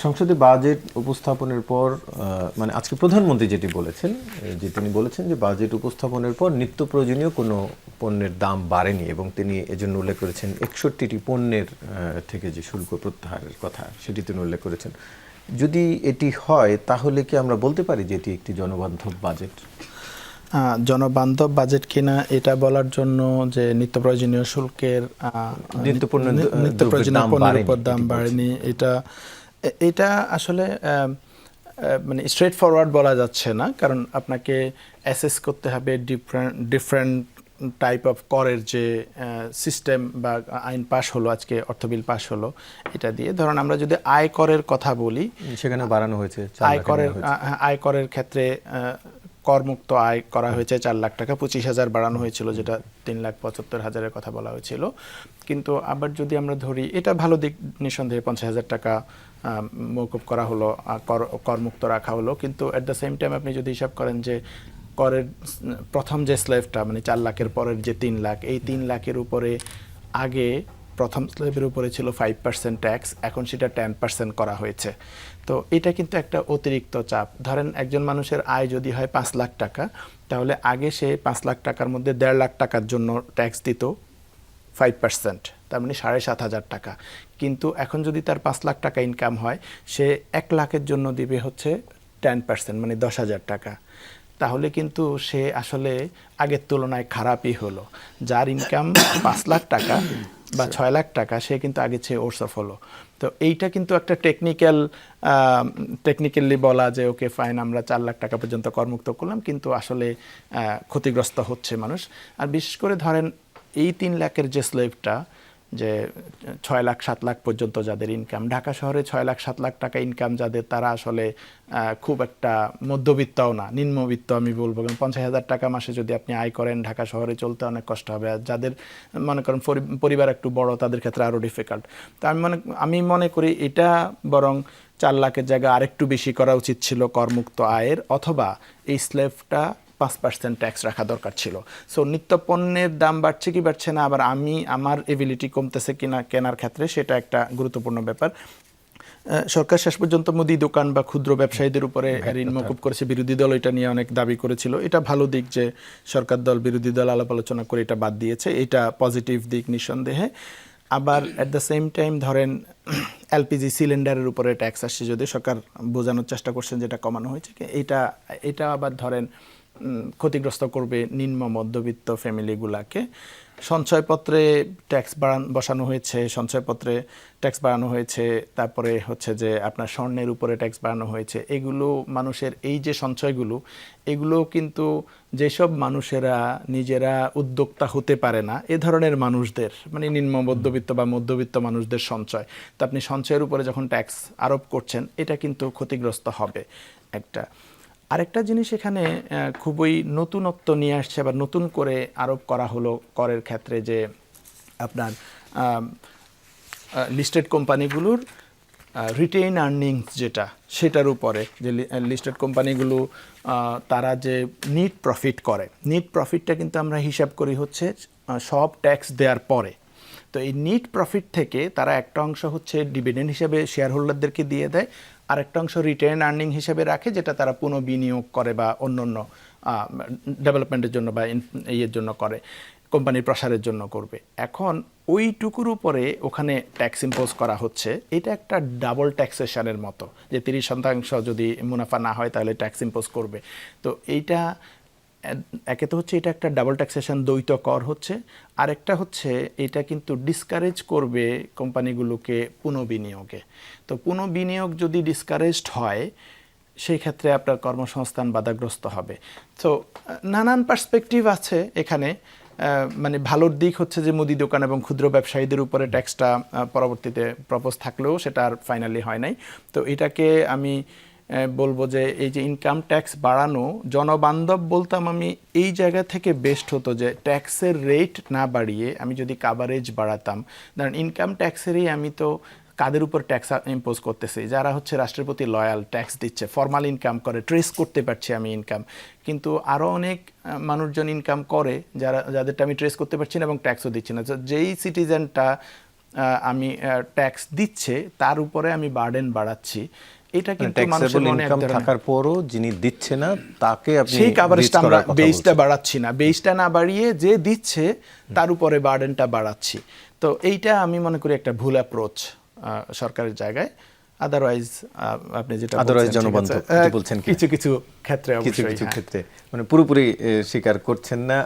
সংসদে বাজেট উপস্থাপনের পর মানে আজকে প্রধানমন্ত্রী যেটি বলেছেন যে তিনি বলেছেন যে বাজেট উপস্থাপনের পর নিত্য প্রয়োজনীয় কোনো পণ্যের দাম বাড়েনি এবং তিনি এজন্য উল্লেখ করেছেন 61টি পণ্যের থেকে যে শুল্ক প্রত্যাহারের কথা সেটি তিনি উল্লেখ করেছেন। যদি এটি হয় তাহলে কি আমরা বলতে পারি যে এটি একটি জনবান্ধব বাজেট? জনবান্ধব বাজেট কিনা এটা বলার জন্য যে নিত্য প্রয়োজনীয় শুল্কের নিত্য প্রয়োজনীয় পণ্যের উপর দাম বাড়েনি এটা আসলে মানে স্ট্রেট ফরওয়ার্ড বলা যাচ্ছে না, কারণ আপনাকে অ্যাসেস করতে হবে ডিফারেন্ট টাইপ অফ করের যে সিস্টেম বা আইন পাশ হলো, আজকে অর্থ বিল পাশ হলো, এটা দিয়ে ধরুন আমরা যদি আয় করের কথা বলি, সেখানে বাড়ানো হয়েছে আয় করের ক্ষেত্রে করমুক্ত আয় করা হয়েছে 4 লাখ টাকা, 25,000 বাড়ানো হয়েছিল, যেটা 3,75,000-এর কথা বলা হয়েছিল। কিন্তু আবার যদি আমরা ধরি, এটা ভালো দিক নিঃসন্দেহে, 50,000 টাকা মওকুফ করা হলো, করমুক্ত রাখা হলো। কিন্তু অ্যাট দ্য সেম টাইম আপনি যদি হিসাব করেন যে করের প্রথম যে স্ল্যাবটা মানে 4 লাখের পরের যে 3 লাখ, এই 3 লাখের উপরে আগে প্রথম স্ল্যাবের উপরে ছিল 5% ট্যাক্স, এখন সেটা 10% করা হয়েছে। তো এটা কিন্তু একটা অতিরিক্ত চাপ। ধরেন একজন মানুষের আয় যদি হয় 5 লাখ টাকা, তাহলে আগে সে 5 লাখ টাকার মধ্যে 1.5 লাখ টাকার জন্য ট্যাক্স দিত 5%, তার মানে 7,500 টাকা। কিন্তু এখন যদি তার 5 লাখ টাকা ইনকাম হয়, সে 1 লাখের জন্য দিবে হচ্ছে 10%, মানে 10,000 টাকা। তাহলে কিন্তু সে আসলে আগের তুলনায় খারাপই হলো। যার ইনকাম 5 লাখ টাকা বা 6 লাখ টাকা, সে কিন্তু আগে চেয়ে ওরসফ হলো। তো এইটা কিন্তু একটা টেকনিক্যালি বলা যে ওকে ফাইন, আমরা 4 লাখ টাকা পর্যন্ত করমুক্ত করলাম, কিন্তু আসলে ক্ষতিগ্রস্ত হচ্ছে মানুষ। আর বিশেষ করে ধরেন এই 3 লাখের যে স্ল্যাবটা, যে 6 লাখ 7 লাখ পর্যন্ত যাদের ইনকাম, ঢাকা শহরে 6 লাখ 7 লাখ টাকা ইনকাম যাদের, তারা আসলে খুব একটা মধ্যবিত্তও না, নিম্নবিত্ত আমি বলবো। কারণ 50,000 টাকা মাসে যদি আপনি আয় করেন, ঢাকা শহরে চলতে অনেক কষ্ট হবে। আর যাদের মনে করেন পরিবার একটু বড়, তাদের ক্ষেত্রে আরও ডিফিকাল্ট। তো আমি মনে করি এটা বরং 4 লাখের জায়গায় আরেকটু বেশি করা উচিত ছিল করমুক্ত আয়ের, অথবা এই স্ল্যাবটা 5% ট্যাক্স রাখা দরকার ছিল। সো নিত্য পণ্যের দাম বাড়ছে কি বাড়ছে না, আবার আমার এবিলিটি কমতেছে কিনা কেনার ক্ষেত্রে, সেটা একটা গুরুত্বপূর্ণ ব্যাপার। সরকার শেষ পর্যন্ত মুদি দোকান বা ক্ষুদ্র ব্যবসায়ীদের উপরে ঋণ মওকুফ করেছে। বিরোধী দল এটা নিয়ে অনেক দাবি করেছিল। এটা ভালো দিক যে সরকার দল বিরোধী দল আলাপ আলোচনা করে এটা বাদ দিয়েছে, এটা পজিটিভ দিক নিঃসন্দেহে। আবার অ্যাট দ্য সেম টাইম ধরেন এলপিজি সিলিন্ডারের উপরে ট্যাক্স আসছে, যদি সরকার বোঝানোর চেষ্টা করছেন যেটা কমানো হয়েছে, এটা আবার ধরেন ক্ষতিগ্রস্ত করবে নিম্ন মধ্যবিত্ত ফ্যামিলিগুলাকে। সঞ্চয়পত্রে ট্যাক্স বসানো হয়েছে, সঞ্চয়পত্রে ট্যাক্স বাড়ানো হয়েছে, তারপরে হচ্ছে যে আপনার স্বর্ণের উপরে ট্যাক্স বাড়ানো হয়েছে। এগুলো মানুষের এই যে সঞ্চয়গুলো, এগুলো কিন্তু যেসব মানুষেরা নিজেরা উদ্যোক্তা হতে পারে না, এ ধরনের মানুষদের, মানে নিম্ন মধ্যবিত্ত বা মধ্যবিত্ত মানুষদের সঞ্চয়। তো আপনি সঞ্চয়ের উপরে যখন ট্যাক্স আরোপ করছেন, এটা কিন্তু ক্ষতিগ্রস্ত হবে। আরেকটা জিনিস এখানে খুবই নতুনত্ব নিয়ে আসছে, বা নতুন করে আরোপ করা হলো করের ক্ষেত্রে, যে আপনার লিস্টেড কোম্পানিগুলোর রিটেইন আর্নিংস যেটা, সেটার উপরে, যে লিস্টেড কোম্পানিগুলো তারা যে নিট প্রফিট করে, নিট প্রফিটটা কিন্তু আমরা হিসাব করি হচ্ছে সব ট্যাক্স দেওয়ার পরে। তো এই নিট প্রফিট থেকে তারা একটা অংশ হচ্ছে ডিভিডেন্ড হিসেবে শেয়ার হোল্ডারদেরকে দিয়ে দেয়, আর একটা অংশ রিটার্ন আর্নিং হিসেবে রাখে, যেটা তারা পুনঃবিনিয়োগ করে বা অন্য ডেভেলপমেন্টের জন্য বা ইয়ের জন্য করে, কোম্পানির প্রসারের জন্য করবে। এখন ওইটুকুর উপরে ওখানে ট্যাক্স ইম্পোজ করা হচ্ছে। এটা একটা ডাবল ট্যাক্সেশনের মতো, যে 30% যদি মুনাফা না হয় তাহলে ট্যাক্স ইম্পোজ করবে। তো এইটা একে তো হচ্ছে এটা একটা ডাবল ট্যাক্সেশন, দ্বৈত কর হচ্ছে। আরেকটা হচ্ছে এটা কিন্তু ডিসকারেজ করবে কোম্পানিগুলোকে পুনঃবিনিয়োগে। তো পুনঃবিনিয়োগ যদি ডিসকারেজড হয়, সেই ক্ষেত্রে আপনার কর্মসংস্থান বাধাগ্রস্ত হবে। তো নানান পার্সপেক্টিভ আছে এখানে। মানে ভালোর দিক হচ্ছে যে মুদি দোকান এবং ক্ষুদ্র ব্যবসায়ীদের উপরে ট্যাক্সটা পরবর্তীতে প্রপোজ থাকলেও সেটা আর ফাইনালি হয় নাই। তো এটাকে আমি বলবো যে এই যে ইনকাম ট্যাক্স বাড়ানো, জনবান্ধব বলতাম আমি এই জায়গা থেকে বেস্ট হতো যে ট্যাক্সের রেট না বাড়িয়ে আমি যদি কাভারেজ বাড়াতাম। ধরেন ইনকাম ট্যাক্সেরই আমি তো কাদের উপর ট্যাক্স ইম্পোজ করতেছি, যারা হচ্ছে রাষ্ট্রের প্রতি লয়াল, ট্যাক্স দিচ্ছে, ফর্মাল ইনকাম করে, ট্রেস করতে পারছি আমি ইনকাম। কিন্তু আরও অনেক মানুষজন ইনকাম করে যাদেরটা আমি ট্রেস করতে পারছি না এবং ট্যাক্সও দিচ্ছি না। যেই সিটিজেনটা আমি ট্যাক্স দিচ্ছে তার উপরে আমি বার্ডেন বাড়াচ্ছি, এটা কিন্তু মানুষের ট্যাক্সেবল মনে এক ইনকাম ধরনের থাকার পরও যিনি দিচ্ছে না তাকে আপনি সেই কাভারেজটা reach আমরা করার কথা বেসটা বলছেন। বাড়াচ্ছি না, বেসটা না বাড়িয়ে যে দিচ্ছে তার উপরে বার্ডেনটা বাড়াচ্ছি। তো এইটা আমি মনে করি একটা ভুল অ্যাপ্রোচ সরকারের জায়গায়। আদারওয়াইজ আপনি যেটা Otherwise বলছেন, ঠিক জনবান্ধব আছে। যদি বলছেন কিনা? কিছু কিছু ক্ষেত্রে কিছু অবশ্যই কিছু হ্যাঁ। ক্ষেত্রে মানে পুরোপুরি স্বীকার করছেন না,